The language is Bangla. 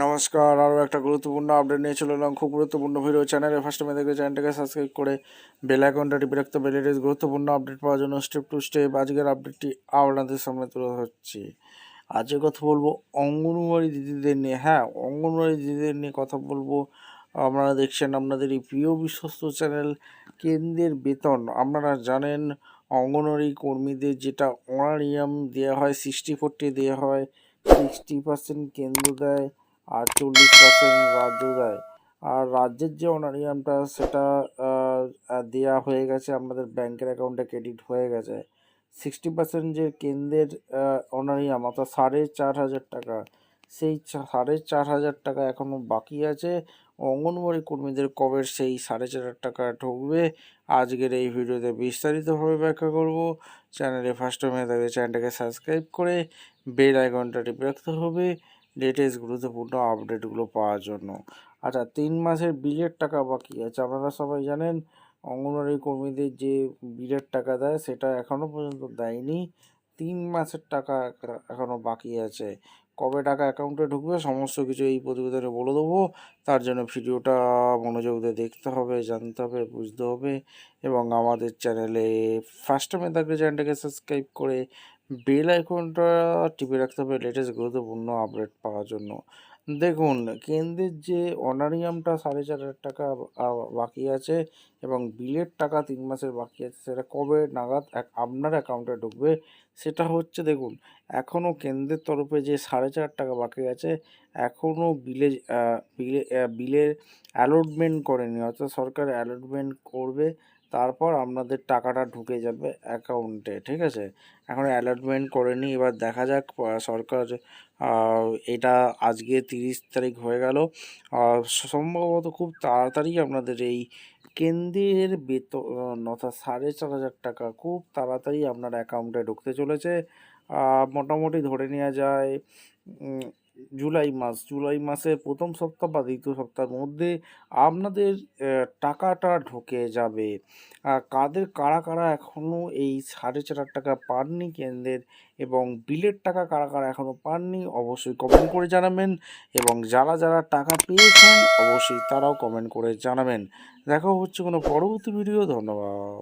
নমস্কার, আরও একটা গুরুত্বপূর্ণ আপডেট নিয়ে চলে এলাম। খুব গুরুত্বপূর্ণ ভিডিও। চ্যানেলে ফার্স্ট টাইম দেখে চ্যানেলটাকে সাবস্ক্রাইব করে বেল আইকনটা টিপে রাখতে হবে। লেটেস্ট গুরুত্বপূর্ণ আপডেট পাওয়ার জন্য স্টেপ টু স্টেপ আজকের আপডেটটি আপনাদের সামনে তুলে ধরছি। আজকে কথা বলবো অঙ্গনওয়াড়ি দিদিদের নিয়ে। হ্যাঁ, অঙ্গনওয়াড়ি দিদিদের নিয়ে কথা বলবো। আপনারা দেখছেন আপনাদের এই প্রিয় বিশ্বস্ত চ্যানেল কেন্দ্রের বেতন। আপনারা জানেন অঙ্গনওয়াড়ি কর্মীদের যেটা অনারিয়াম দেওয়া হয় 60-40 দেওয়া হয়, 60% কেন্দ্র দেয় আর 40% রাজ্য দেয়। আর রাজ্যের যে অনারিয়ামটা সেটা দেওয়া হয়ে গেছে, আপনাদের ব্যাংকের অ্যাকাউন্টে ক্রেডিট হয়ে গেছে। 60% যে কেন্দ্রের অনারিয়াম অর্থাৎ 4,500 টাকা, সেই 4,500 টাকা এখনও বাকি আছে। অঙ্গনওয়াড়ি কর্মীদের কবে সেই 4,500 টাকা ঢুকবে আজকের এই ভিডিওতে বিস্তারিতভাবে ব্যাখ্যা করব। চ্যানেলে ফার্স্ট টাইম হয়ে থাকলে চ্যানেলটাকে সাবস্ক্রাইব করে বেল আইকনটা টিপে রাখতে হবে লেটেস্ট গুরুত্বপূর্ণ আপডেটগুলো পাওয়ার জন্য। আচ্ছা, 3 মাসের বিলের টাকা বাকি আছে। আপনারা সবাই জানেন অঙ্গনওয়াড়ি কর্মীদের যে বিলের টাকা দেয় সেটা এখনও পর্যন্ত দেয়নি। 3 মাসের টাকা এখনও বাকি আছে। কবে টাকা অ্যাকাউন্টে ঢুকবে সমস্ত কিছু এই প্রতিবেদনে বলে দেবো। তার জন্য ভিডিওটা মনোযোগ দিয়ে দেখতে হবে, জানতে হবে, বুঝতে হবে এবং আমাদের চ্যানেলে ফার্স্ট টাইমে থাকলে চ্যানেলটাকে সাবস্ক্রাইব করে বেল আইকনটা টিপে রাখতে হবে লেটেস্ট গুরুত্বপূর্ণ আপডেট পাওয়ার জন্য। দেখুন, কেন্দ্রের যে অনারিয়ামটা 4,500 টাকা বাকি আছে এবং বিলের টাকা 3 মাসের বাকি আছে, সেটা কবে নাগাদ আপনার অ্যাকাউন্টে ঢুকবে সেটা হচ্ছে, দেখুন এখনও কেন্দ্রের তরফে যে 4,500 টাকা বাকি আছে এখনও বিলের অ্যালটমেন্ট করেনি, অর্থাৎ সরকার অ্যালটমেন্ট করবে, তারপর আপনাদের টাকাটা ঢুকে যাবে অ্যাকাউন্টে। ঠিক আছে, এখন অ্যালটমেন্ট করেনি, এবার দেখা যাক সরকার এটা আজকে 30 তারিখ হয়ে গেল, সম্ভবত খুব তাড়াতাড়ি আপনাদের এই কেন্দ্রের বেতন অর্থাৎ 4,500 টাকা খুব তাড়াতাড়ি আপনার অ্যাকাউন্টে ঢুকতে চলেছে। মোটামুটি ধরে নেওয়া যায় জুলাই মাসের প্রথম সপ্তাহ বা দ্বিতীয় সপ্তাহের মধ্যে আপনাদের টাকাটা ঢুকে যাবে। কারা কারা এখনও এই 4,500 টাকা পাননি কেন্দ্রের এবং বিলের টাকা কারা কারা এখনও পাননি অবশ্যই কমেন্ট করে জানাবেন এবং যারা যারা টাকা পেয়েছেন অবশ্যই তারাও কমেন্ট করে জানাবেন। দেখা হচ্ছে কোনো পরবর্তী ভিডিও। ধন্যবাদ।